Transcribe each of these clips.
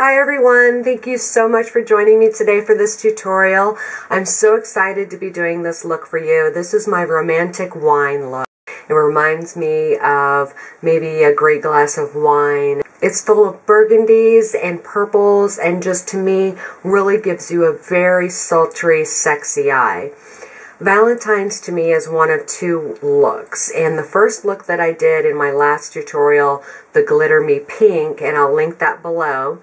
Hi everyone, thank you so much for joining me today for this tutorial. I'm so excited to be doing this look for you. This is my romantic wine look. It reminds me of maybe a great glass of wine. It's full of burgundies and purples and just to me really gives you a very sultry, sexy eye. Valentine's to me is one of two looks, and the first look that I did in my last tutorial, the Glitter Me Pink, and I'll link that below,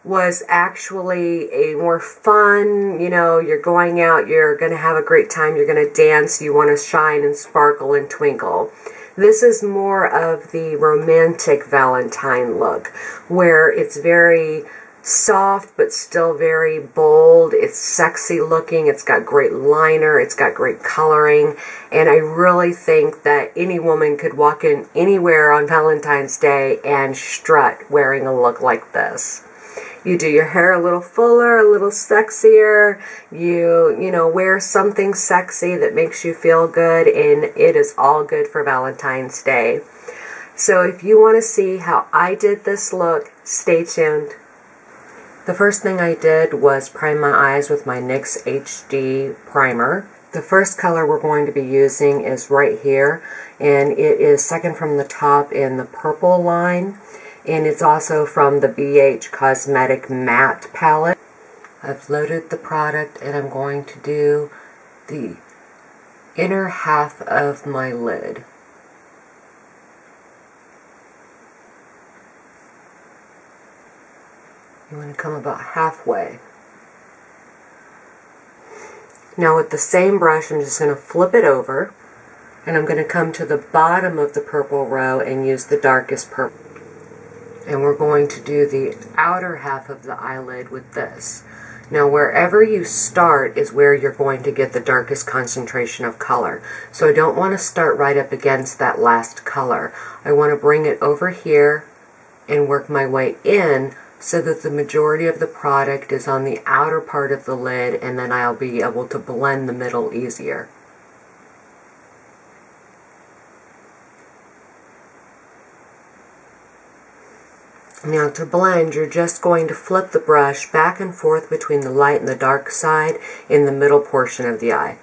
was actually a more fun, you're going out, you're going to have a great time, you're going to dance, you want to shine and sparkle and twinkle. This is more of the romantic Valentine look, where it's very soft but still very bold. It's sexy looking, it's got great liner, it's got great coloring, and I really think that any woman could walk in anywhere on Valentine's Day and strut wearing a look like this. You do your hair a little fuller, a little sexier, you wear something sexy that makes you feel good, and it is all good for Valentine's Day. So if you want to see how I did this look, stay tuned. The first thing I did was prime my eyes with my NYX HD primer. The first color we're going to be using is right here, and it is second from the top in the purple line, and it's also from the BH Cosmetic Matte palette. I've loaded the product and I'm going to do the inner half of my lid. You want to come about halfway. Now with the same brush, I'm just going to flip it over, and I'm going to come to the bottom of the purple row and use the darkest purple. And we're going to do the outer half of the eyelid with this. Now wherever you start is where you're going to get the darkest concentration of color. So I don't want to start right up against that last color. I want to bring it over here and work my way in, so that the majority of the product is on the outer part of the lid, and then I'll be able to blend the middle easier. Now to blend, you're just going to flip the brush back and forth between the light and the dark side in the middle portion of the eye.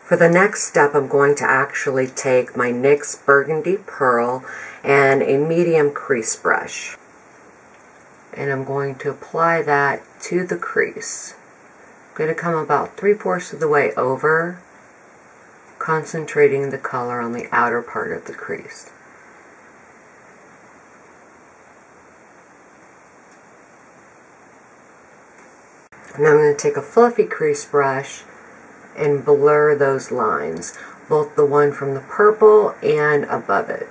For the next step, I'm going to actually take my NYX Burgundy Pearl and a medium crease brush. And I'm going to apply that to the crease. I'm going to come about 3/4 of the way over, concentrating the color on the outer part of the crease. Now I'm going to take a fluffy crease brush and blur those lines, both the one from the purple and above it.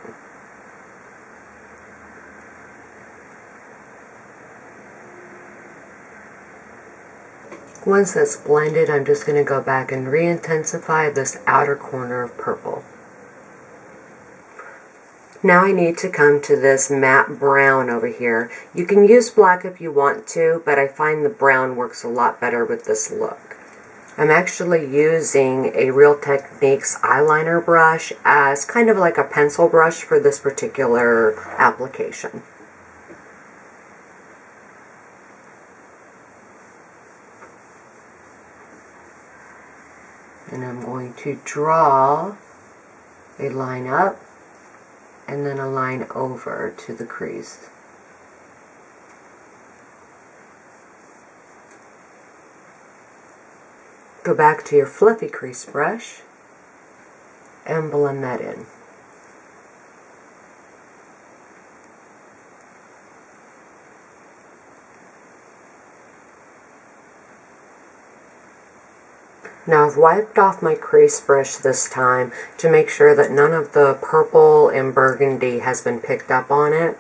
Once that's blended, I'm just going to go back and re-intensify this outer corner of purple. Now I need to come to this matte brown over here. You can use black if you want to, but I find the brown works a lot better with this look. I'm actually using a Real Techniques eyeliner brush as kind of like a pencil brush for this particular application. And I'm going to draw a line up and then a line over to the crease. Go back to your fluffy crease brush and blend that in. Now I've wiped off my crease brush this time to make sure that none of the purple and burgundy has been picked up on it.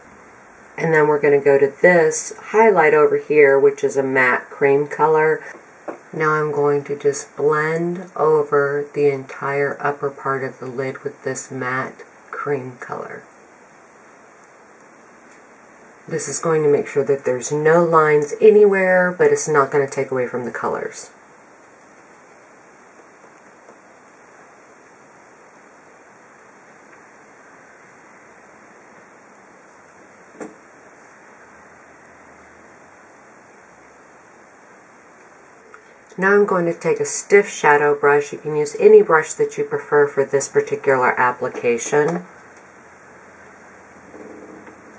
And then we're going to go to this highlight over here, which is a matte cream color. Now I'm going to just blend over the entire upper part of the lid with this matte cream color. This is going to make sure that there's no lines anywhere, but it's not going to take away from the colors. Now I'm going to take a stiff shadow brush. You can use any brush that you prefer for this particular application.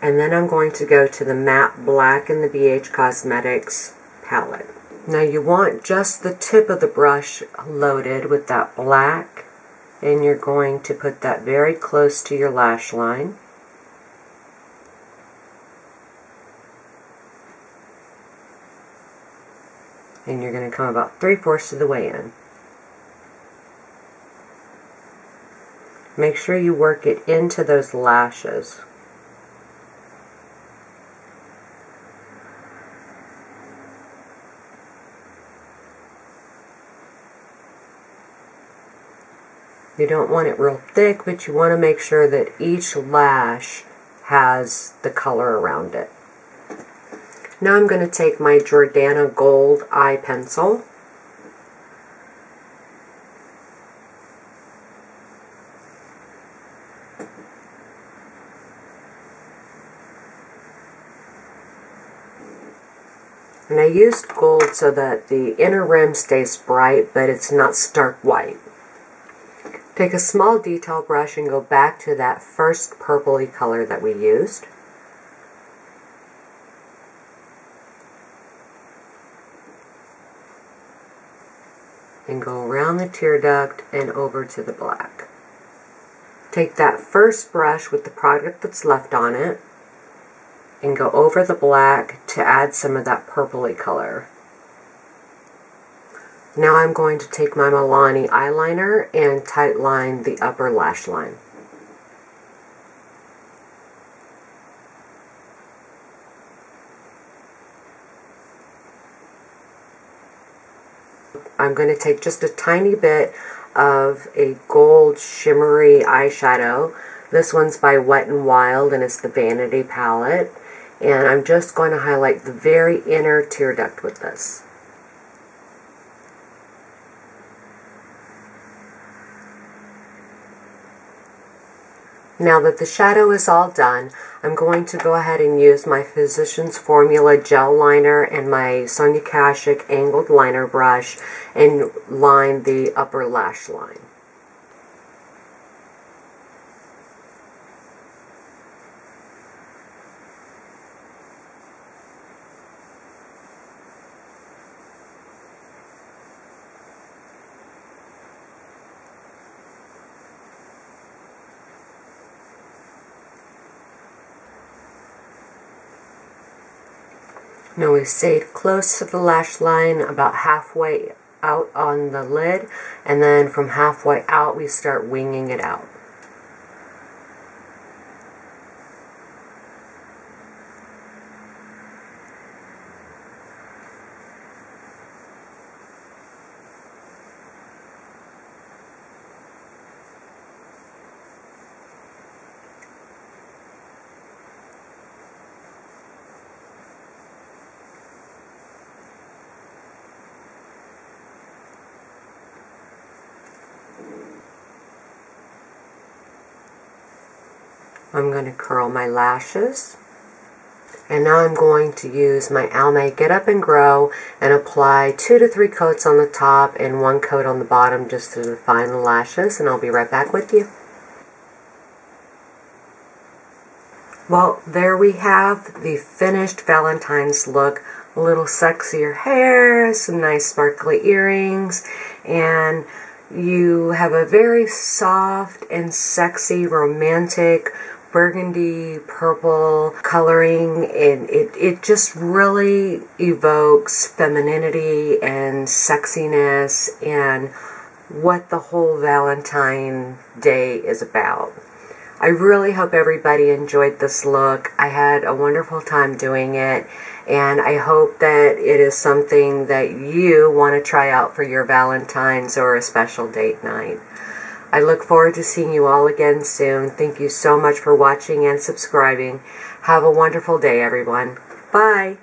And then I'm going to go to the matte black in the BH Cosmetics palette. Now you want just the tip of the brush loaded with that black, and you're going to put that very close to your lash line. And you're going to come about 3/4 of the way in. Make sure you work it into those lashes. You don't want it real thick, but you want to make sure that each lash has the color around it. Now I'm going to take my Jordana Gold eye pencil. And I used gold so that the inner rim stays bright, but it's not stark white. Take a small detail brush and go back to that first purpley color that we used. And go around the tear duct and over to the black. Take that first brush with the product that's left on it and go over the black to add some of that purpley color. Now I'm going to take my Milani eyeliner and tight line the upper lash line. I'm going to take just a tiny bit of a gold shimmery eyeshadow. This one's by Wet n Wild and it's the Vanity palette. And I'm just going to highlight the very inner tear duct with this. Now that the shadow is all done, I'm going to go ahead and use my Physicians Formula gel liner and my Sonia Kashuk angled liner brush and line the upper lash line. Now we stayed close to the lash line, about halfway out on the lid, and then from halfway out we start winging it out. I'm going to curl my lashes, and now I'm going to use my Almay Get Up and Grow and apply 2 to 3 coats on the top and 1 coat on the bottom just to define the lashes, and I'll be right back with you. Well, there we have the finished Valentine's look. A little sexier hair, some nice sparkly earrings, and you have a very soft and sexy, romantic burgundy purple coloring, and it just really evokes femininity and sexiness and what the whole Valentine Day is about. I really hope everybody enjoyed this look. I had a wonderful time doing it, and I hope that it is something that you want to try out for your Valentine's or a special date night. I look forward to seeing you all again soon. Thank you so much for watching and subscribing. Have a wonderful day, everyone. Bye.